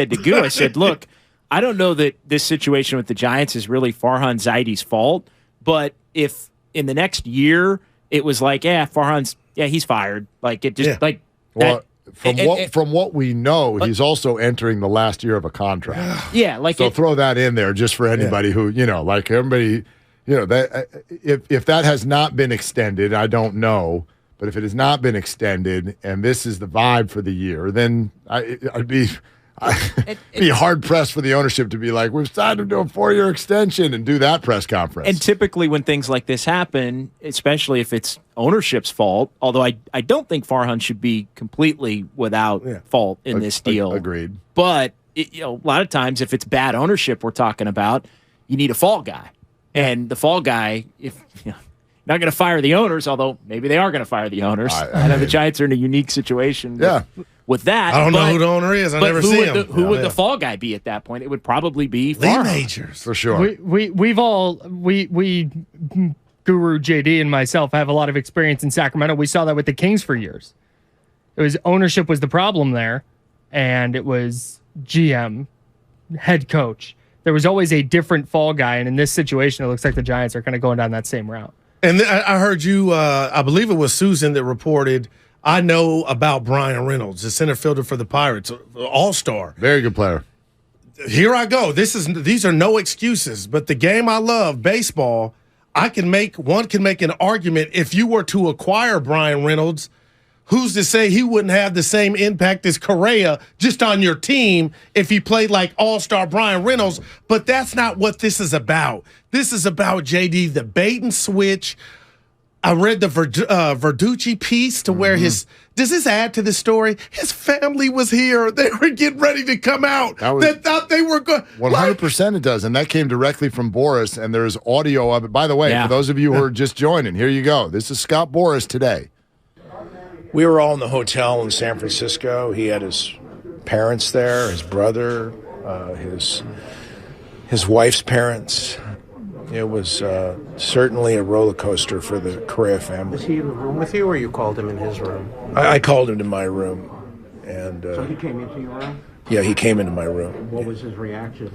said to Goo, I said, look, I don't know that this situation with the Giants is really Farhan Zaidi's fault, but if in the next year it was like, he's fired. Like it just well, that. From what we know, he's also entering the last year of a contract. Yeah, so throw that in there just for anybody who like everybody, that if that has not been extended, I don't know, but if it has not been extended and this is the vibe for the year, then I'd be hard pressed for the ownership to be like, we've signed him to a 4-year extension and do that press conference. And typically when things like this happen, especially if it's ownership's fault, although I don't think Farhan should be completely without fault in this deal. Agreed. But a lot of times if it's bad ownership we're talking about, you need a fall guy. And the fall guy, if not going to fire the owners, although maybe they are going to fire the owners. I know the Giants are in a unique situation. With that, I don't know who the owner is. I never see him. Who would the fall guy be at that point? It would probably be Lee Majors for sure. We Guru JD and myself have a lot of experience in Sacramento. We saw that with the Kings for years. It was ownership was the problem there, and it was GM, head coach. There was always a different fall guy, and in this situation, it looks like the Giants are kind of going down that same route. And I heard you. I believe it was Susan that reported. I know about Brian Reynolds, the center fielder for the Pirates, all-star. Very good player. Here I go. These are no excuses, but the game I love, baseball, one can make an argument if you were to acquire Brian Reynolds, who's to say he wouldn't have the same impact as Correa just on your team if he played like all-star Brian Reynolds, but that's not what this is about. This is about, JD, the bait and switch. I read the Verducci piece to where does this add to the story? His family was here. They were getting ready to come out. They thought they were going. 100% it does. And that came directly from Boris. And there's audio of it. By the way, for those of you who are just joining, here you go. This is Scott Boras today. We were all in the hotel in San Francisco. He had his parents there, his brother, his wife's parents. It was certainly a roller coaster for the Correa family. Was he in the room with you, or you called him in his room? I called him to my room, and so he came into your room. Yeah, he came into my room. What was his reaction?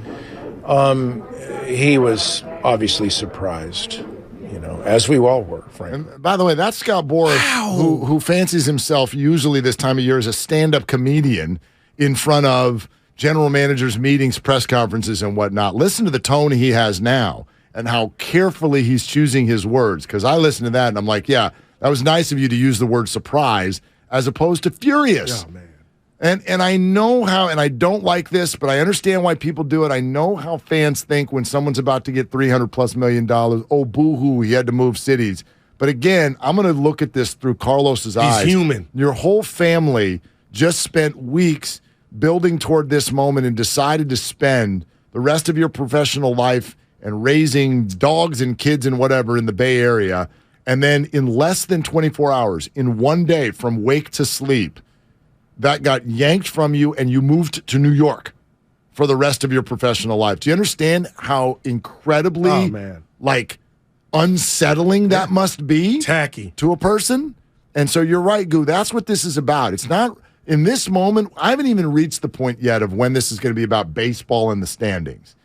He was obviously surprised, as we all were, frankly. And by the way, that's Scott Boras, who fancies himself usually this time of year as a stand-up comedian in front of general managers' meetings, press conferences, and whatnot. Listen to the tone he has now. And how carefully he's choosing his words. Because I listen to that and I'm like, yeah, that was nice of you to use the word surprise as opposed to furious. Oh, man. And I know how, and I don't like this, but I understand why people do it. I know how fans think when someone's about to get $300+ million. Oh, boo-hoo, he had to move cities. But again, I'm going to look at this through Carlos's eyes. He's human. Your whole family just spent weeks building toward this moment and decided to spend the rest of your professional life and raising dogs and kids and whatever in the Bay Area, and then in less than 24 hours, in one day from wake to sleep, that got yanked from you and you moved to New York for the rest of your professional life. Do you understand how incredibly, unsettling that must be? Tacky. To a person? And so you're right, Goo, that's what this is about. It's not, in this moment, I haven't even reached the point yet of when this is going to be about baseball and the standings.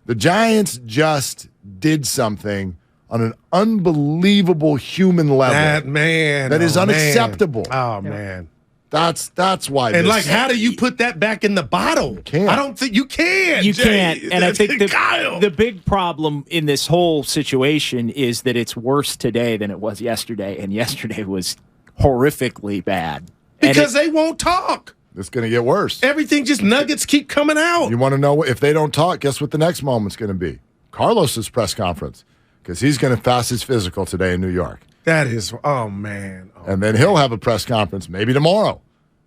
The Giants just did something on an unbelievable human level. That is unacceptable. Oh, man. That's why. And how do you put that back in the bottle? You can't. I don't think you can. You can't. And I think the big problem in this whole situation is that it's worse today than it was yesterday, and yesterday was horrifically bad. Because they won't talk. It's going to get worse. Everything just nuggets keep coming out. You want to know if they don't talk, guess what the next moment's going to be? Carlos's press conference, because he's going to pass his physical today in New York. That is, oh, man. And then he'll have a press conference maybe tomorrow.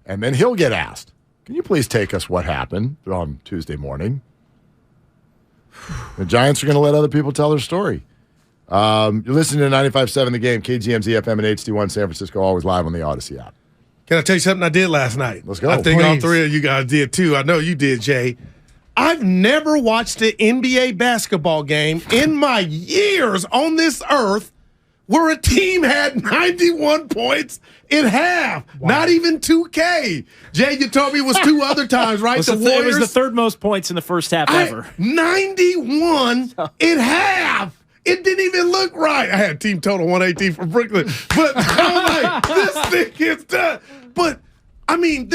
And then he'll get asked, can you please take us what happened on Tuesday morning? The Giants are going to let other people tell their story. You're listening to 95.7 The Game, KGMZ FM and HD1 San Francisco, always live on the Odyssey app. Can I tell you something I did last night? Let's go. I think all three of you guys did too. I know you did, Jay. I've never watched an NBA basketball game in my years on this earth where a team had 91 points in half. Wow. Not even 2K. Jay, you told me it was 2 other times, right? It was the third most points in the first half ever. 91 in half. It didn't even look right. I had team total 118 for Brooklyn. But I'm like, this thing is done. But, I mean,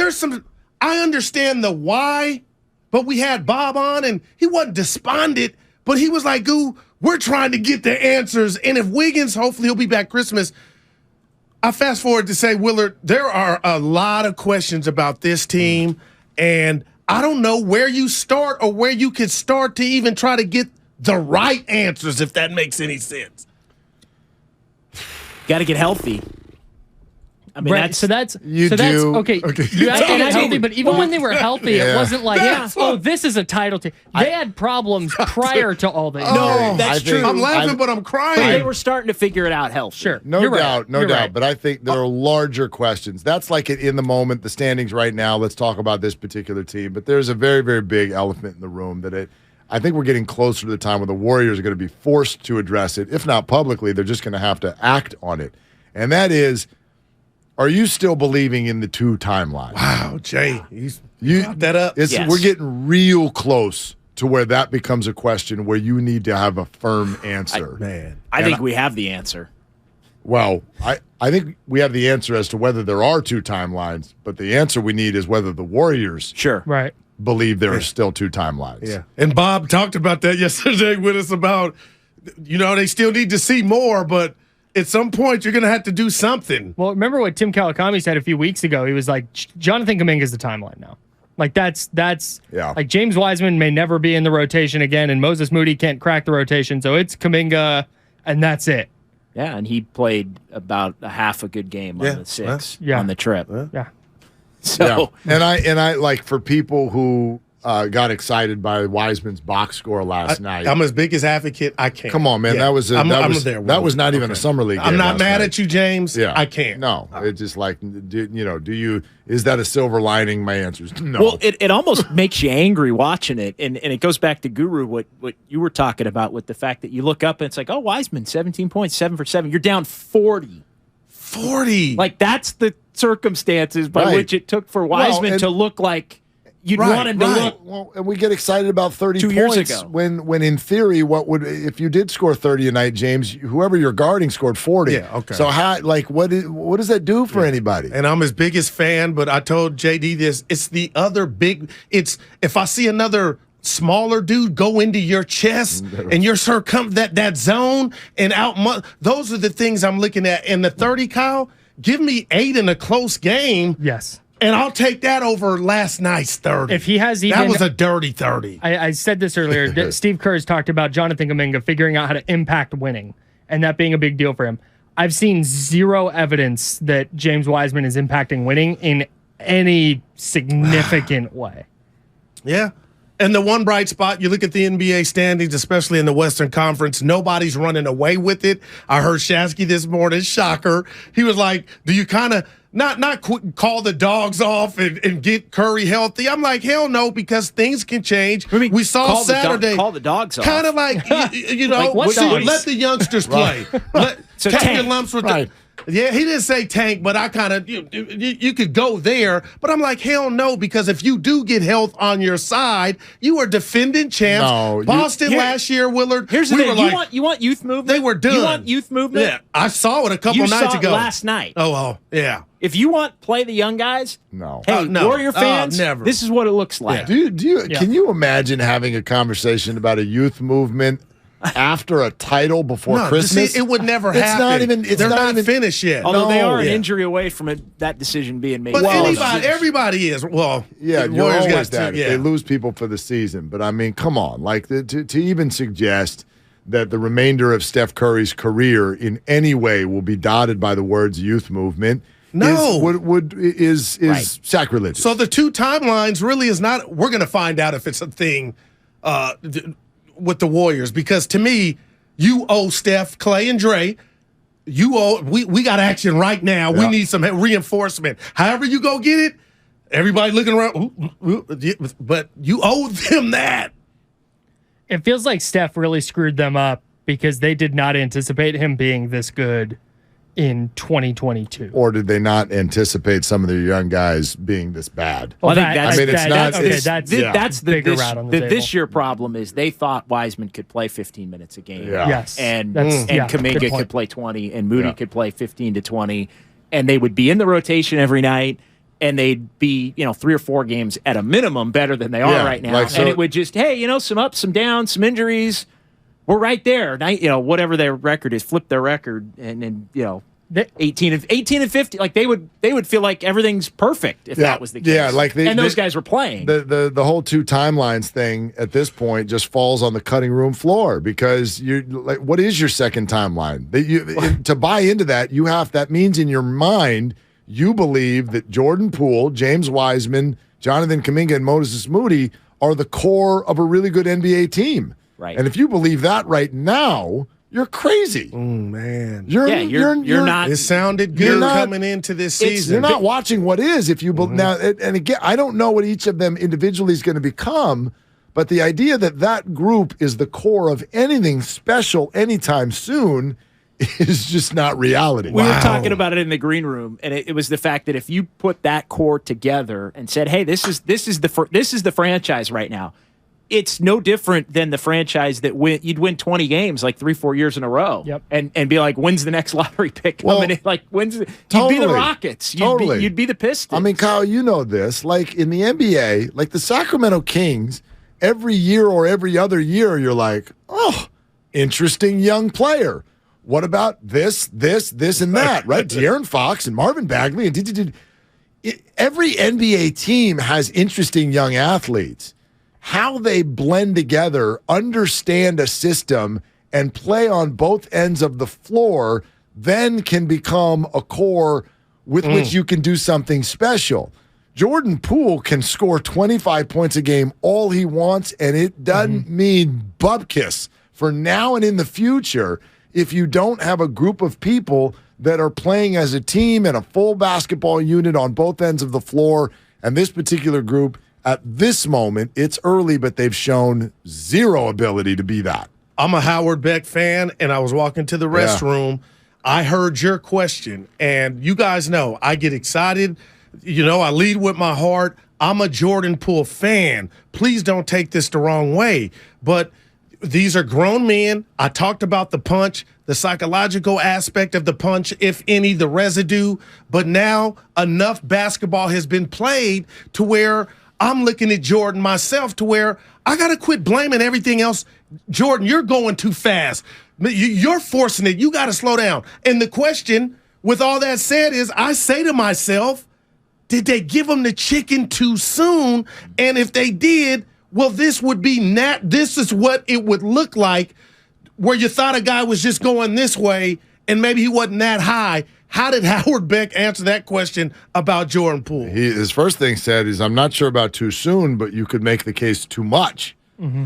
I understand the why, but we had Bob on, and he wasn't despondent, but he was like, "Goo, we're trying to get the answers." And if Wiggins, hopefully he'll be back Christmas. I fast forward to say, Willard, there are a lot of questions about this team, and I don't know where you start or where you could start to even try to get the right answers, if that makes any sense. Got to get healthy. I mean, right, that's okay. Okay. You have to get healthy, but even when they were healthy, it wasn't like, this is a title team. They had problems prior to all this. No, that's true. I'm laughing, but I'm crying. But they were starting to figure it out healthy. Sure. No doubt. But I think there are larger questions. That's like in the moment, the standings right now. Let's talk about this particular team. But there's a very, very big elephant in the room that I think we're getting closer to the time where the Warriors are going to be forced to address it. If not publicly, they're just going to have to act on it. And that is, are you still believing in the 2 timelines? Wow, Jay, you brought that up. Yes. We're getting real close to where that becomes a question where you need to have a firm answer. I think we have the answer. Well, I think we have the answer as to whether there are 2 timelines, but the answer we need is whether the Warriors believe there are still 2 timelines. Yeah. And Bob talked about that yesterday with us about, they still need to see more, but at some point, you're going to have to do something. Well, remember what Tim Kawakami said a few weeks ago? He was like, Jonathan Kuminga is the timeline now. Like, that's like James Wiseman may never be in the rotation again, and Moses Moody can't crack the rotation, so it's Kuminga, and that's it. Yeah, and he played about a half a good game on the 6 on the trip. Yeah. So, and I like, for people who got excited by Wiseman's box score last night. I'm as big as advocate. I can't. Come on, man. Yeah. That was not even a summer league game. I'm not mad at you, James. Yeah. I can't. No, it's just like, is that a silver lining? My answer is no. Well, it almost makes you angry watching it, and it goes back to Guru, what you were talking about with the fact that you look up and it's like, oh, Wiseman, 17 points, 7 for 7. You're down 40. 40. Like, that's the circumstances by which it took for Wiseman to look like you'd want him to look. Well, and we get excited about 30 2 points years ago. when in theory, if you did score 30 a night, James, whoever you're guarding scored 40. Yeah, okay. So what does that do for anybody? And I'm his biggest fan, but I told JD this. It's the other if I see another smaller dude go into your chest and your that zone and out, those are the things I'm looking at. And the 30, Kyle, give me 8 in a close game. Yes. And I'll take that over last night's 30. If he has even, that was a dirty 30. I said this earlier. Steve Kerr's talked about Jonathan Kuminga figuring out how to impact winning, and that being a big deal for him. I've seen zero evidence that James Wiseman is impacting winning in any significant way. Yeah. And the one bright spot, you look at the NBA standings, especially in the Western Conference, nobody's running away with it. I heard Shasky this morning, shocker. He was like, do you kind of not call the dogs off and get Curry healthy? I'm like, hell no, because things can change. We saw Saturday. Call the dogs off. Kind of like, like let the youngsters play. So take your lumps with Yeah, he didn't say tank, but I kind of you could go there. But I'm like, hell no, because if you do get health on your side, you are defending champs. No, Boston last year, Willard. Here's the thing: you want youth movement. They were done. You want youth movement. Yeah, I saw it a couple nights ago. Last night. Oh, yeah. If you want play the young guys, no. Hey, no. Warrior fans, never. This is what it looks like. Yeah. Can you imagine having a conversation about a youth movement after a title before Christmas? See, it would never happen. They're not finished yet. Although they are an injury away from that decision being made. But everybody is. Well, yeah, the you're Warriors always got that. They lose people for the season. But, I mean, come on. Like, to even suggest that the remainder of Steph Curry's career in any way will be dotted by the words youth movement is sacrilegious. So the 2 timelines really is not – we're going to find out if it's a thing with the Warriors, because to me, you owe Steph, Clay, and Dre. We got action right now. Yeah. We need some reinforcement. However you go get it, everybody looking around, but you owe them that. It feels like Steph really screwed them up because they did not anticipate him being this good in 2022. Or did they not anticipate some of their young guys being this bad? Well, I think that's- I mean, it's not. okay, it's- that's yeah. That's the bigger route on the table. this year problem is they thought Wiseman could play 15 minutes a game. Yeah. Yes. And That's- yeah, good Kuminga point. could play 20 and Moody Yeah. could play 15 to 20 and they would be in the rotation every night and they'd be, 3 or 4 games at a minimum better than they are Yeah, right now. like, so- and it would just, hey, some ups, some downs, some injuries. We're right there. Whatever their record is, flip their record and 18 and 50, like they would feel like everything's perfect if that was the case. Yeah, like those guys were playing. The whole 2 timelines thing at this point just falls on the cutting room floor because you're like, what is your second timeline? To buy into that, that means in your mind you believe that Jordan Poole, James Wiseman, Jonathan Kuminga, and Moses Moody are the core of a really good NBA team. Right. And if you believe that right now, you're crazy. Man. You're not. It sounded You're good not- coming into this season. You're not watching what is if you now. And again, I don't know what each of them individually is going to become, but the idea that group is the core of anything special anytime soon is just not reality. We were talking about it in the green room, and it was the fact that if you put that core together and said, "Hey, this is the franchise right now," it's no different than the franchise that you'd win 20 games like 3-4 years in a row, Yep. and be like, "When's the next lottery pick coming in?" Like, you'd be the Rockets, you'd be the Pistons. I mean, Kyle, you know this. Like in the NBA, like the Sacramento Kings, every year or every other year, you're like, oh, interesting young player. What about this, and that, right? De'Aaron Fox and Marvin Bagley. And every NBA team has interesting young athletes. How they blend together, understand a system, and play on both ends of the floor then can become a core with which you can do something special. Jordan Poole can score 25 points a game all he wants, and it doesn't mean bupkis for now and in the future if you don't have a group of people that are playing as a team and a full basketball unit on both ends of the floor. And this particular group, at this moment, it's early, but they've shown zero ability to be that. I'm a Howard Beck fan, and I was walking to the restroom. I heard your question, and you guys know I get excited. I lead with my heart. I'm a Jordan Poole fan. Please don't take this the wrong way, but these are grown men. I talked about the punch, the psychological aspect of the punch, if any, the residue. But now enough basketball has been played to where I'm looking at Jordan myself to where I got to quit blaming everything else. Jordan, you're going too fast. You're forcing it. You got to slow down. And the question, with all that said, is I say to myself, did they give him the chicken too soon? And if they did, well, this would be this is what it would look like where you thought a guy was just going this way and maybe he wasn't that high. How did Howard Beck answer that question about Jordan Poole? His first thing said is, I'm not sure about too soon, but you could make the case too much. Mm-hmm.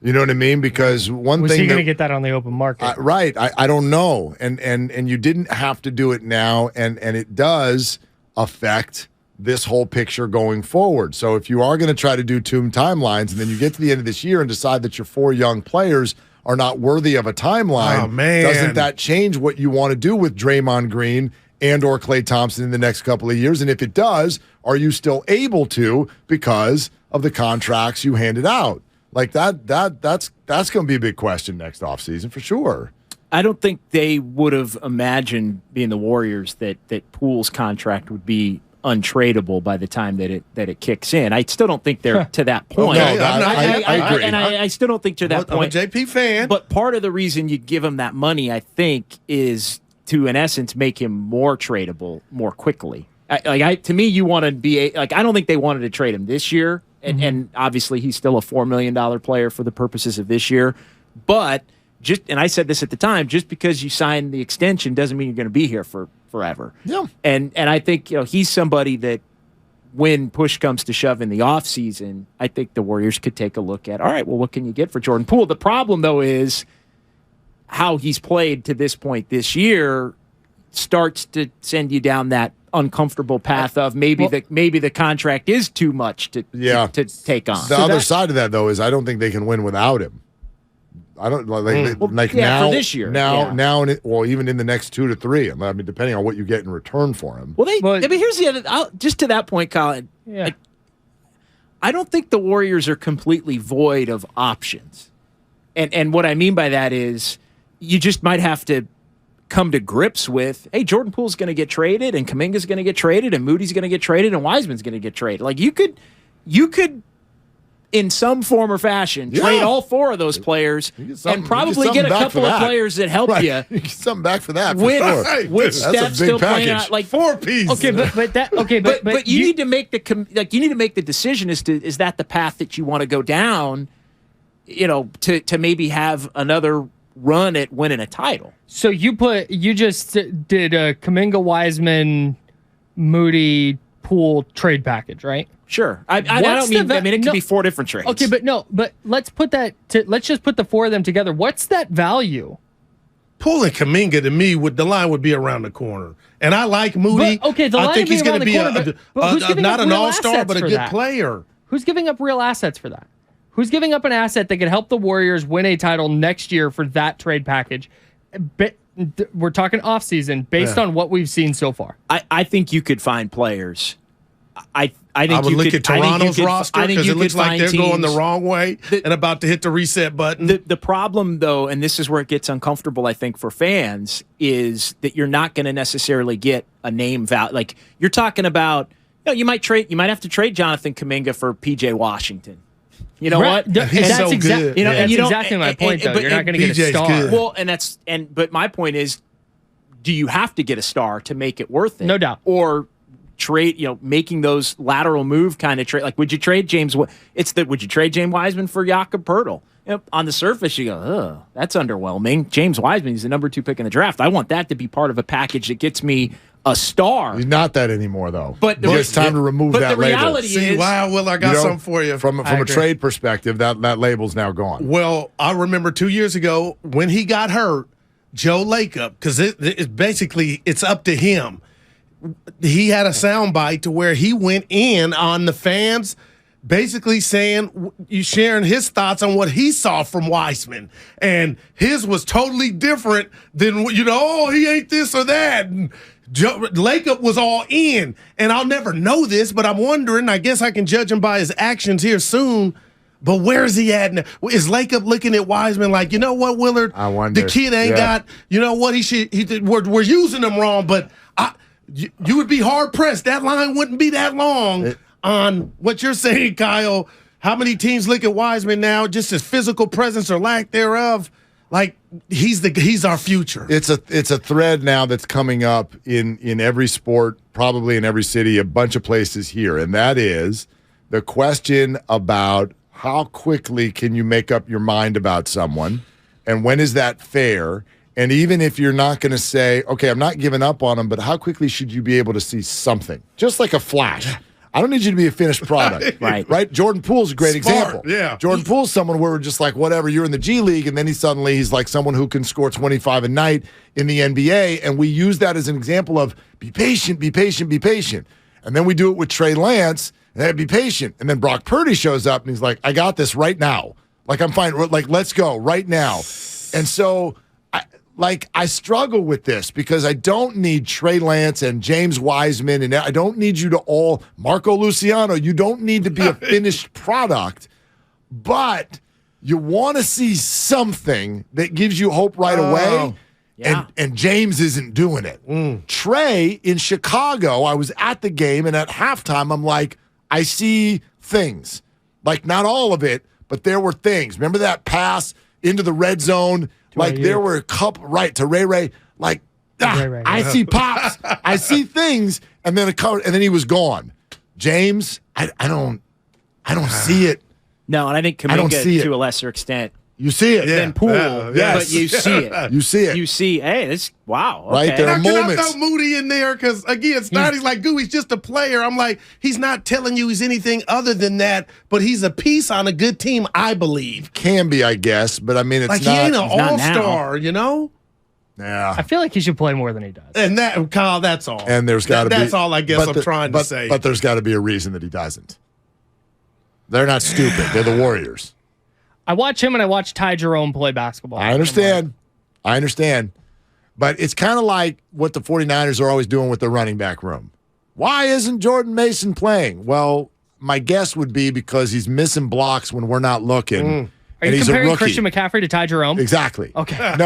You know what I mean? Because one Was thing he going to get that on the open market? right. I don't know. And you didn't have to do it now, and it does affect this whole picture going forward. So if you are going to try to do two timelines and then you get to the end of this year and decide that your 4 young players are not worthy of a timeline, doesn't that change what you want to do with Draymond Green and or Klay Thompson in the next couple of years? And if it does, are you still able to because of the contracts you handed out? Like that's going to be a big question next offseason for sure. I don't think they would have imagined, being the Warriors, that Poole's contract would be untradeable by the time that it kicks in. I still don't think they're to that point. I agree. And I still don't think to that point. I'm a JP fan. But part of the reason you give him that money, I think, is to, in essence, make him more tradable more quickly. To me, you want to be I don't think they wanted to trade him this year, and obviously he's still a $4 million player for the purposes of this year. But and I said this at the time, just because you sign the extension doesn't mean you're going to be here for forever. Yeah. And I think he's somebody that when push comes to shove in the offseason, I think the Warriors could take a look at, all right, well, what can you get for Jordan Poole? The problem, though, is how he's played to this point this year starts to send you down that uncomfortable path of maybe the contract is too much to take on. The other side of that, though, is I don't think they can win without him. I don't yeah, now for this year. Now, even in the next 2 to 3. I mean, depending on what you get in return for him. Well, here's the other. Just to that point, Colin. Yeah. Like, I don't think the Warriors are completely void of options, and what I mean by that is you just might have to come to grips with, hey, Jordan Poole's going to get traded, and Kuminga's going to get traded, and Moody's going to get traded, and Wiseman's going to get traded. Like you could, in some form or fashion, trade all 4 of those players and probably get a couple of players that help you. You get something back for that. With Steph still playing out, like 4 pieces. Okay, but you need to make the decision is that the path that you want to go down, to maybe have another run at winning a title. So you just did a Kuminga, Wiseman, Moody, Poole trade package, right? Sure. I don't mean. It could be 4 different trades. Okay, but let's just put the 4 of them together. What's that value? Poole and Kuminga, to me, the line would be around the corner. And I like Moody. But, okay, the line I think he's going to be not an all-star, but a good player. Who's giving up real assets for that? Who's giving up an asset that could help the Warriors win a title next year for that trade package? We're talking offseason based on what we've seen so far. I think you could find players. I think I would look at Toronto's roster because it looks like they're going the wrong way and about to hit the reset button. The problem, though, and this is where it gets uncomfortable, I think, for fans, is that you're not going to necessarily get a name value. Like you're talking about, you might have to trade Jonathan Kuminga for PJ Washington. You know what? He's so good. That's exactly my point, though. You're not going to get a star. Good. Well, but my point is, do you have to get a star to make it worth it? No doubt. Or trade, making those lateral move kind of trade. Like, would you trade James? Would you trade James Wiseman for Jakob Poeltl? On the surface, you go, that's underwhelming. James Wiseman is the number 2 pick in the draft. I want that to be part of a package that gets me a star. He's not that anymore, though. But it's time to remove that label. Reality is, wow, Will, I got something for you. From a trade perspective, that label's now gone. Well, I remember 2 years ago when he got hurt, Joe Lacob, because it's up to him. He had a soundbite to where he went in on the fans, basically sharing his thoughts on what he saw from Wiseman. And his was totally different than, he ain't this or that. And Lacob was all in. And I'll never know this, but I'm wondering, I guess I can judge him by his actions here soon. But where is he at now? Is Lacob looking at Wiseman like, you know what, Willard? I wonder. The kid ain't got, what we're using him wrong, but you would be hard-pressed. That line wouldn't be that long on what you're saying, Kyle. How many teams look at Wiseman now, just his physical presence or lack thereof, like he's our future. It's a thread now that's coming up in every sport, probably in every city, a bunch of places here, and that is the question about how quickly can you make up your mind about someone, and when is that fair? And even if you're not going to say, okay, I'm not giving up on him, but how quickly should you be able to see something? Just like a flash. I don't need you to be a finished product. Right? Jordan Poole's a great example. Yeah. Jordan Poole's someone where we're just like, whatever, you're in the G League, and then he's like someone who can score 25 a night in the NBA. And we use that as an example of be patient, be patient, be patient. And then we do it with Trey Lance, and then be patient. And then Brock Purdy shows up, and he's like, I got this right now. Like, I'm fine. Like, let's go right now. And so I struggle with this because I don't need Trey Lance and James Wiseman, and I don't need you to all Marco Luciano. You don't need to be a finished product, but you want to see something that gives you hope right away. Yeah. And James isn't doing it. Trey in Chicago, I was at the game, and at halftime, I'm like, I see things. Like, not all of it, but there were things. Remember that pass into the red zone? Like, there were a couple, right, to Ray. Like, Ray. I see pops. I see things, and then he was gone. James, I don't see it. No, and I think Kuminga to a lesser extent. You see it. Than Poole, yes. but you see it. You see it. You see, hey, this, wow. Okay. Right, there are moments. Can I throw Moody in there? Because, again, Snotty's like, he's just a player. I'm like, he's not telling you he's anything other than that, but he's a piece on a good team, I believe. Can be, I guess, but I mean, it's like not. He ain't an all-star, Yeah. I feel like he should play more than he does. And that, Kyle, that's all. And there's got to be. That's all I guess I'm trying to say. But there's got to be a reason that he doesn't. They're not stupid. They're the Warriors. I watch him and I watch Ty Jerome play basketball. I understand. But it's kind of like what the 49ers are always doing with the running back room. Why isn't Jordan Mason playing? Well, my guess would be because he's missing blocks when we're not looking. Are you comparing Christian McCaffrey to Ty Jerome? Exactly. Okay.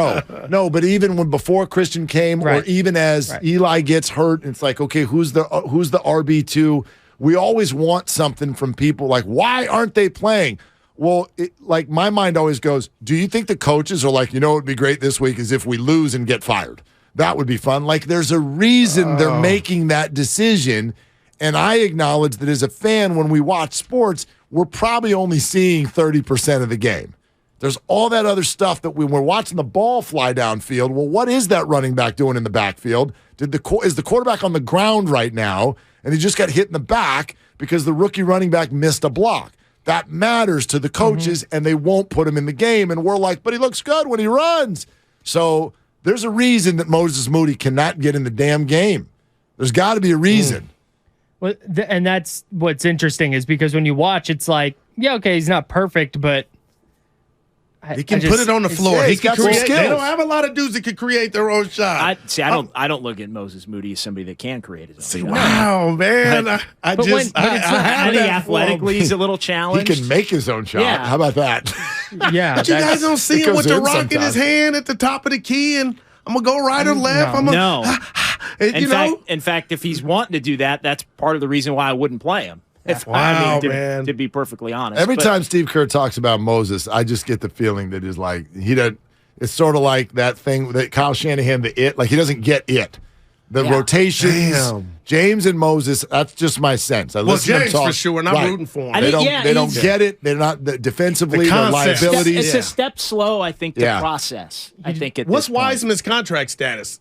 No, but even before Christian came, or even as Eli gets hurt, it's like, okay, who's the RB2? We always want something from people like, why aren't they playing? Well, like my mind always goes, do you think the coaches are like, what would be great this week is if we lose and get fired? That would be fun. Like there's a reason they're making that decision. And I acknowledge that as a fan, when we watch sports, we're probably only seeing 30% of the game. There's all that other stuff that we're watching the ball fly downfield. Well, what is that running back doing in the backfield? Is the quarterback on the ground right now, and he just got hit in the back because the rookie running back missed a block? That matters to the coaches, and they won't put him in the game. And we're like, but he looks good when he runs. So there's a reason that Moses Moody cannot get in the damn game. There's got to be a reason. Well, and that's what's interesting is because when you watch, it's like, yeah, okay, he's not perfect, but he can put it on the floor. Yeah, he can create. skills. They don't have a lot of dudes that can create their own shot. I don't look at Moses Moody as somebody that can create his own shot. Wow, man! I think athletically he's a little challenged. He can make his own shot. Yeah. How about that? yeah. But you guys don't see him with the rock in his sometimes. hand at the top of the key, and I'm gonna go right or left. No. And, In fact, if he's wanting to do that, that's part of the reason why I wouldn't play him. Man. To be perfectly honest. Every time Steve Kerr talks about Moses, I just get the feeling that is like he doesn't. It's sort of like that thing that Kyle Shanahan, like he doesn't get it. The rotations, James and Moses. That's just my sense. James for sure. We're not rooting for him. They don't get it. They're not defensively. Their liabilities. It's a step slow, I think, to process. I think what's Wiseman's contract status?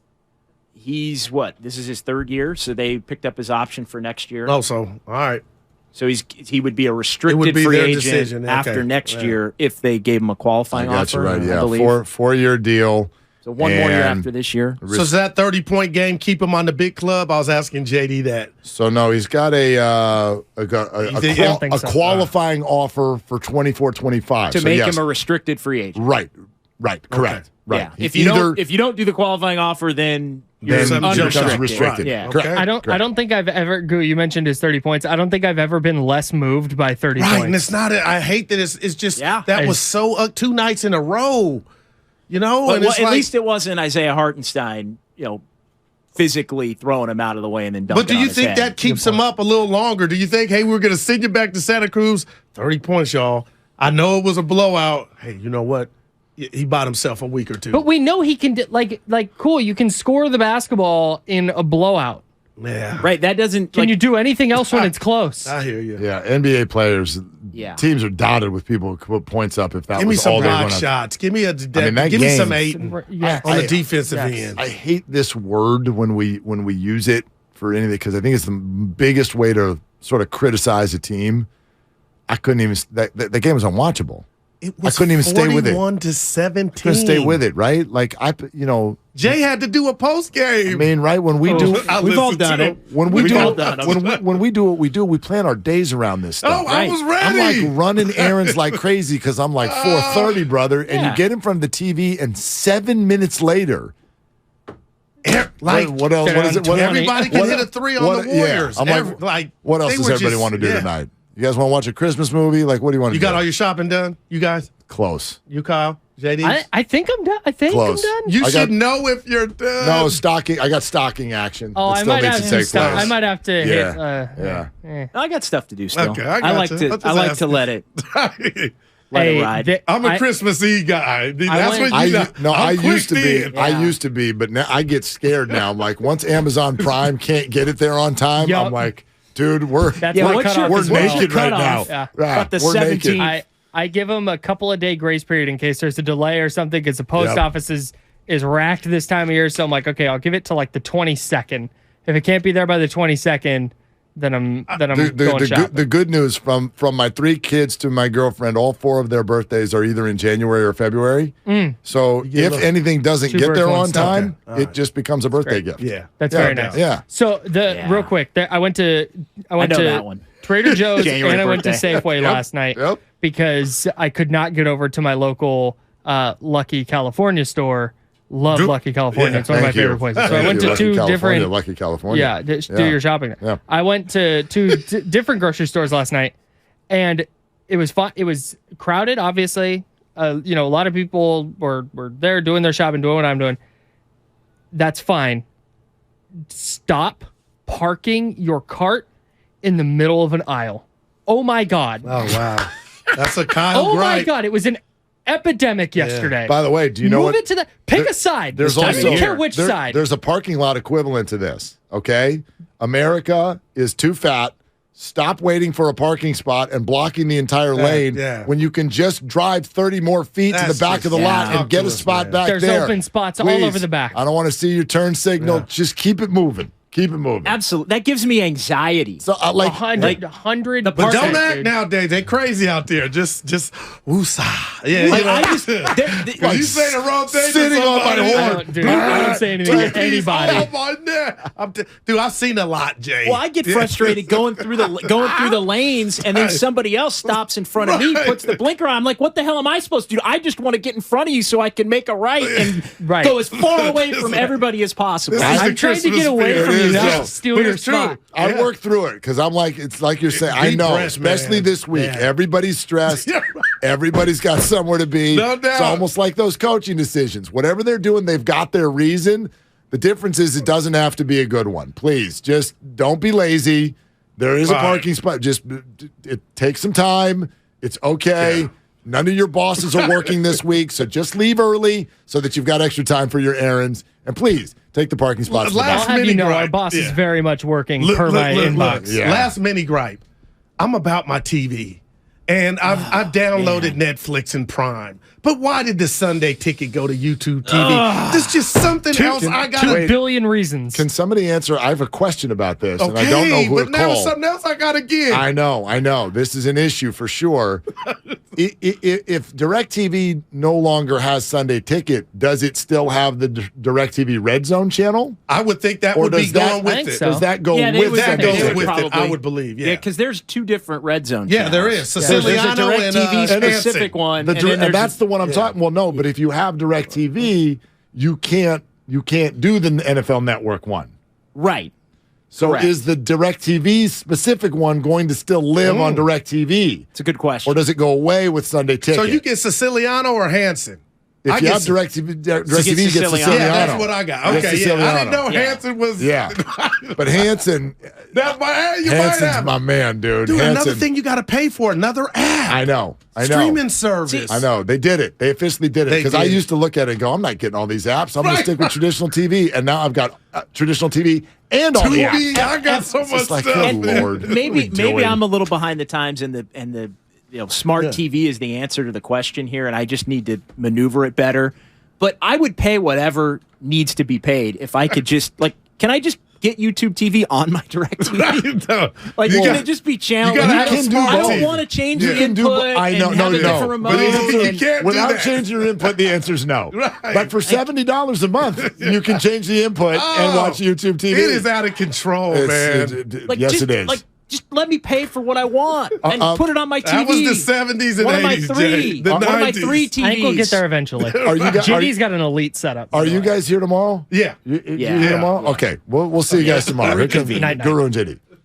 He's this is his third year, so they picked up his option for next year. Oh, so all right. So he would be a restricted free agent after next year if they gave him a qualifying offer. Right, yeah. I believe. 4-year deal. So one more year after this year. So does that 30-point game keep him on the big club? I was asking JD that. So no, he's got a qualifying offer for 24-25 to make him a restricted free agent. Right, correct. Okay. Right. Yeah. If you don't do the qualifying offer, then you're restricted. Yeah. Okay. I don't think I've ever. Goo, you mentioned his 30 points. I don't think I've ever been less moved by 30 points. Right, and it's not. I hate that it's just that was so 2 nights in a row. Well, and at least it wasn't Isaiah Hartenstein. Physically throwing him out of the way and then dunking. But do you on his think head. that keeps him up a little longer? Do you think, hey, we're going to send you back to Santa Cruz? 30 points, y'all. I know it was a blowout. Hey, you know what? He bought himself a week or two. But we know he can cool. You can score the basketball in a blowout. Yeah. Right. That doesn't. Can you do anything else when it's close? I hear you. Yeah. NBA players. Teams are dotted with people who put points up. If that give me was some all block shots. Give me give me some 8 on the defensive end. I hate this word when we use it for anything because I think it's the biggest way to sort of criticize a team. I couldn't even. The game was unwatchable. It was I couldn't even stay with it. 41-17. Couldn't stay with it, right? Like Jay had to do a post game. I mean, right when we we've all done it. When we do what we do, we plan our days around this stuff. Oh, I was ready. I'm like running errands like crazy because I'm like 4:30, brother, and you get in front of the TV, and 7 minutes later. What else? What is it? Everybody can hit a 3 on the Warriors. Yeah. I'm what else does everybody want to do tonight? You guys want to watch a Christmas movie? Like, what do you want to do? You got all your shopping done? You guys? Close. You, Kyle? JD? I think I'm done. Close. I'm done. You should know if you're done. No, stocking. I got stocking action. Oh, I might have to stop. I might have to hit. Yeah. I got stuff to do still. Okay, I like to let it ride. I'm a Christmas Eve guy. That's what you know. No, I used to be. Yeah. I used to be, but now I get scared now. I'm like, once Amazon Prime can't get it there on time, I'm like, dude, we're naked right now. Yeah. About the 17th. I give them a couple of day grace period in case there's a delay or something because the post office is racked this time of year. So I'm like, okay, I'll give it to like the 22nd. If it can't be there by the 22nd, then I'm going the shopping. good news from my 3 kids to my girlfriend, all 4 of their birthdays are either in January or February. So if anything doesn't get there on time, it just becomes a birthday gift. Yeah. That's very nice. Yeah. So real quick, I went to that one. Trader Joe's January and I went to birthday. Safeway last night because I could not get over to my local Lucky California store. Love Lucky California. It's one of my favorite places. So I went to 2 different Lucky California. Yeah, do your shopping. Yeah. I went to 2 different grocery stores last night, and it was fun. It was crowded, obviously. A lot of people were there doing their shopping, doing what I'm doing. That's fine. Stop parking your cart in the middle of an aisle. Oh my God. Oh wow. That's a Kyle Oh my gripe. God. It was an epidemic yesterday. By the way, do you know Move what? it to the pick a side. There's I also don't care which side. There's a parking lot equivalent to this. Okay, America is too fat. Stop waiting for a parking spot and blocking the entire lane when you can just drive 30 more feet to the back of the lot and get a spot back There's there. open spots all Please, over the back. I don't want to see your turn signal. Just keep it moving. Keep it moving. Absolutely. That gives me anxiety. So, 100. But don't act nowadays. They crazy out there. Just woosah. Yeah, Like, you know. I just, If you say the wrong thing, sitting to on my somebody, horn. Dude, I don't say anything to anybody. Oh my God. Dude, I've seen a lot, Jay. well, I get frustrated going through the lanes, and then somebody else stops in front of me, puts the blinker on. I'm like, what the hell am I supposed to do? I just want to get in front of you so I can make a right and go as far away from everybody as possible. This is the I'm trying to get Christmas away spirit. from It you, is, not yeah. steal But your it's true. spot. I work through it because I'm like, it's like you're saying. I know, Depressed, especially man. this week. Yeah. Everybody's stressed. Everybody's got somewhere to be. No doubt. It's almost like those coaching decisions. Whatever they're doing, they've got their reason. The difference is it doesn't have to be a good one. Please, just don't be lazy. There is a parking spot. Just it takes some time. It's okay. Yeah. None of your bosses are working this week, so just leave early so that you've got extra time for your errands. And please take the parking spots. Last I'll have you know, gripe. our boss is Yeah. very much working Look, per my look, inbox. look. Yeah. Last mini gripe. I'm about my TV. And I've downloaded Netflix and Prime. But why did the Sunday ticket go to YouTube TV? There's just something else I got 2 to billion reasons. Can somebody answer? I have a question about this, and Okay, I don't know who but to now call. something else I got to give. I know. This is an issue for sure. If DirecTV no longer has Sunday Ticket, does it still have the DirecTV Red Zone channel? I would think that Or would be does that- going with I think it. so. Does that go Yeah, they with would- That Sunday goes Ticket? with it, I Probably. would believe. Yeah, because there's 2 different red zone Yeah, channels. there is. So there's a Siciliano and DirecTV specific Hanson. one, The and dir- then there's that's the one I'm talking. Well, no, but if you have DirecTV, you can't do the NFL Network one. right. So Correct. is the DirecTV specific one going to still live on DirecTV? It's a good question. Or does it go away with Sunday Ticket? So you get Siciliano or Hanson? if I you get have some- DirecTV, DirecTV gets Siciliano. Siciliano. Yeah, that's what I got. That's Okay, yeah. I didn't know Siciliano. Hanson was. Yeah. But Hanson, That might, you might Hanson's have. my man, dude. Dude, Hanson, another thing you got to pay for, another app. I know. Streaming service. I know. They did it. They officially did it. They Because I did. used to look at it and go, I'm not getting all these apps. I'm going to Right. stick with traditional TV. And now I've got traditional TV and all the Tubi, apps. I got so It's much just like, stuff. oh, man. Lord. maybe What are we doing? I'm a little behind the times, and the smart TV is the answer to the question here, and I just need to maneuver it better. But I would pay whatever needs to be paid if I could just can I just get YouTube TV on my DirecTV? No. Like, You can got- it just be channeled? you gotta have a I smart don't TV. want to change You the can input. do. I know. and No, have a different no. remote. But you and- can't do Without that. changing your input, the answer is no. Right. But for $70 a month, you can change the input and watch YouTube TV. It is out of control, man. Yes, just, it is. Just let me pay for what I want and put it on my TV. That was the 70s and One of my 80s, three. Jay. The One of my 90s. 3 TVs. I think we'll get there eventually. Are you guys? JD's got an elite setup. Are you guys here tomorrow? Yeah. You Yeah. here tomorrow? Okay, we'll see you guys tomorrow. Here comes Night, night. Guru and JD.